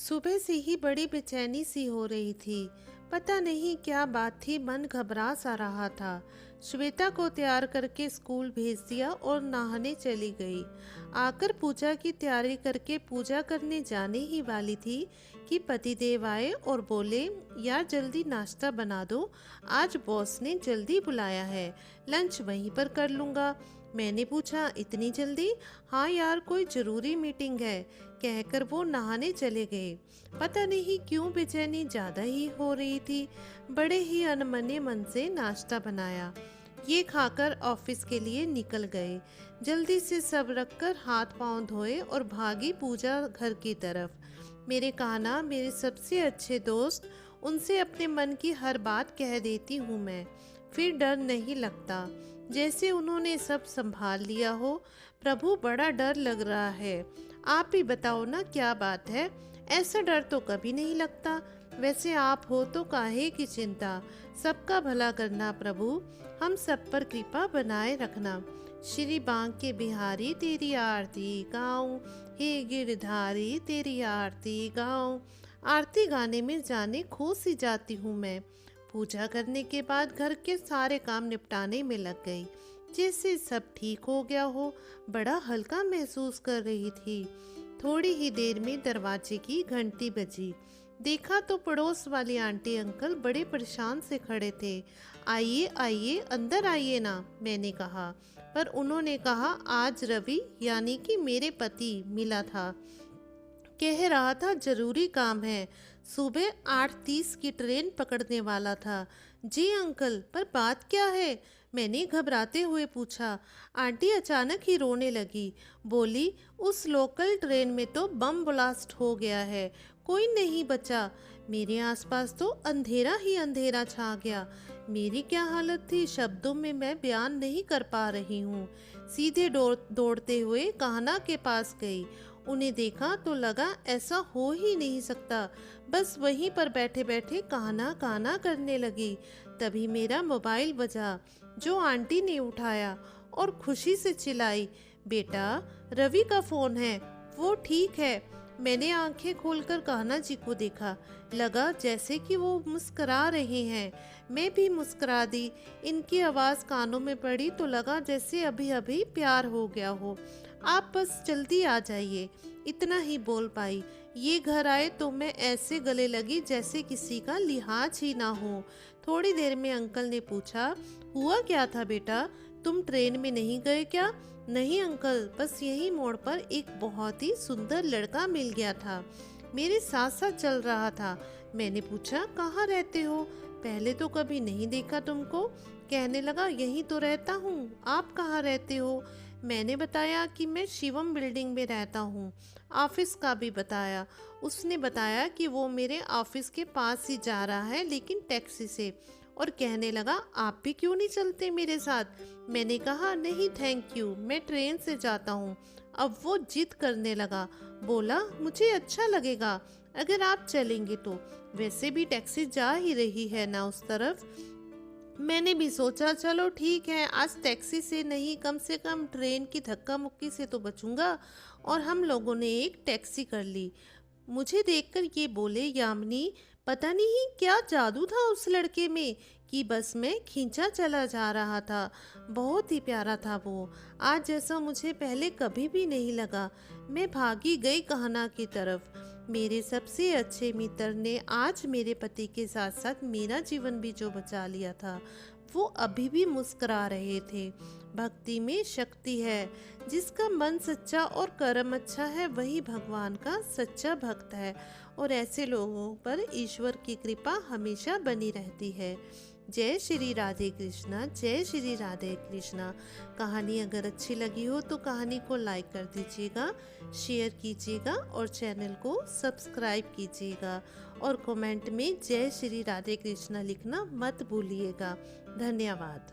सुबह से ही बड़ी बेचैनी सी हो रही थी। पता नहीं क्या बात थी, मन घबरा सा रहा था। श्वेता को तैयार करके स्कूल भेज दिया और नहाने चली गई। आकर पूजा की तैयारी करके पूजा करने जाने ही वाली थी कि पतिदेव आए और बोले, यार जल्दी नाश्ता बना दो, आज बॉस ने जल्दी बुलाया है, लंच वहीं पर कर लूँगा। मैंने पूछा, इतनी जल्दी? हाँ यार, कोई ज़रूरी मीटिंग है, कहकर वो नहाने चले गए। पता नहीं क्यों बेचैनी ज़्यादा ही हो रही थी। बड़े ही अनमने मन से नाश्ता बनाया, ये खाकर ऑफिस के लिए निकल गए। जल्दी से सब रखकर हाथ पांव धोए और भागी पूजा घर की तरफ। मेरे कान्हा मेरे सबसे अच्छे दोस्त, उनसे अपने मन की हर बात कह देती हूँ मैं, फिर डर नहीं लगता, जैसे उन्होंने सब संभाल लिया हो। प्रभु, बड़ा डर लग रहा है। आप ही बताओ ना, क्या बात है? ऐसा डर तो कभी नहीं लगता। वैसे आप हो तो काहे की चिंता, सबका भला करना प्रभु, हम सब पर कृपा बनाए रखना। श्री बांके बिहारी तेरी आरती गाऊं, हे गिरधारी तेरी आरती गाऊं। आरती गाने में जाने खो सी जाती हूँ मैं। पूजा करने के बाद घर के सारे काम निपटाने में लग गई, जैसे सब ठीक हो गया हो। बड़ा हल्का महसूस कर रही थी। थोड़ी ही देर में दरवाजे की घंटी बजी। देखा तो पड़ोस वाली आंटी अंकल बड़े परेशान से खड़े थे। आइए आइए, अंदर आइए ना, मैंने कहा, पर उन्होंने कहा आज रवि यानी कि मेरे पति मिला था, कह रहा था जरूरी काम है, सुबह 8:30 की ट्रेन पकड़ने वाला था। जी अंकल, पर बात क्या है? मैंने घबराते हुए पूछा। आंटी अचानक ही रोने लगी, बोली, उस लोकल ट्रेन में तो बम ब्लास्ट हो गया है, कोई नहीं बचा। मेरे आसपास तो अंधेरा ही अंधेरा छा गया। मेरी क्या हालत थी, शब्दों में मैं बयान नहीं कर पा रही हूँ। सीधे दौड़ते हुए कान्हा के पास गई। उन्हें देखा तो लगा ऐसा हो ही नहीं सकता। बस वहीं पर बैठे बैठे कान्हा कान्हा करने लगी। तभी मेरा मोबाइल बजा, जो आंटी ने उठाया और खुशी से चिल्लाई, बेटा रवि का फोन है, वो ठीक है। मैंने आंखें खोलकर कान्हा जी को देखा, लगा जैसे कि वो मुस्करा रहे हैं। मैं भी मुस्करा दी। इनकी आवाज़ कानों में पड़ी तो लगा जैसे अभी अभी प्यार हो गया हो। आप बस जल्दी आ जाइए, इतना ही बोल पाई। ये घर आए तो मैं ऐसे गले लगी जैसे किसी का लिहाज ही ना हो। थोड़ी देर में अंकल ने पूछा, हुआ क्या था बेटा, तुम ट्रेन में नहीं गए क्या? नहीं अंकल, बस यही मोड़ पर एक बहुत ही सुंदर लड़का मिल गया था, मेरे साथ साथ चल रहा था। मैंने पूछा, कहाँ रहते हो? पहले तो कभी नहीं देखा तुमको। कहने लगा, यहीं तो रहता हूँ, आप कहाँ रहते हो? मैंने बताया कि मैं शिवम बिल्डिंग में रहता हूँ। ऑफिस का भी बताया। उसने बताया कि वो मेरे ऑफिस के पास ही जा रहा है, लेकिन टैक्सी से। और कहने लगा, आप भी क्यों नहीं चलते मेरे साथ? मैंने कहा, नहीं थैंक यू, मैं ट्रेन से जाता हूँ। अब वो जिद करने लगा, बोला, मुझे अच्छा लगेगा अगर आप चलेंगे तो, वैसे भी टैक्सी जा ही रही है ना उस तरफ। मैंने भी सोचा, चलो ठीक है, आज टैक्सी से नहीं, कम से कम ट्रेन की धक्का मुक्की से तो बचूंगा। और हम लोगों ने एक टैक्सी कर ली। मुझे देखकर ये बोले, यामिनी, पता नहीं क्या जादू था उस लड़के में कि बस में खींचा चला जा रहा था। बहुत ही प्यारा था वो, आज जैसा मुझे पहले कभी भी नहीं लगा। मैं भागी गई कान्हा की तरफ। मेरे सबसे अच्छे मित्र ने आज मेरे पति के साथ साथ मेरा जीवन भी जो बचा लिया था। वो अभी भी मुस्कुरा रहे थे। भक्ति में शक्ति है, जिसका मन सच्चा और कर्म अच्छा है वही भगवान का सच्चा भक्त है। और ऐसे लोगों पर ईश्वर की कृपा हमेशा बनी रहती है। जय श्री राधे कृष्णा, जय श्री राधे कृष्णा। कहानी अगर अच्छी लगी हो तो कहानी को लाइक कर दीजिएगा, शेयर कीजिएगा और चैनल को सब्सक्राइब कीजिएगा। और कमेंट में जय श्री राधे कृष्णा लिखना मत भूलिएगा। धन्यवाद।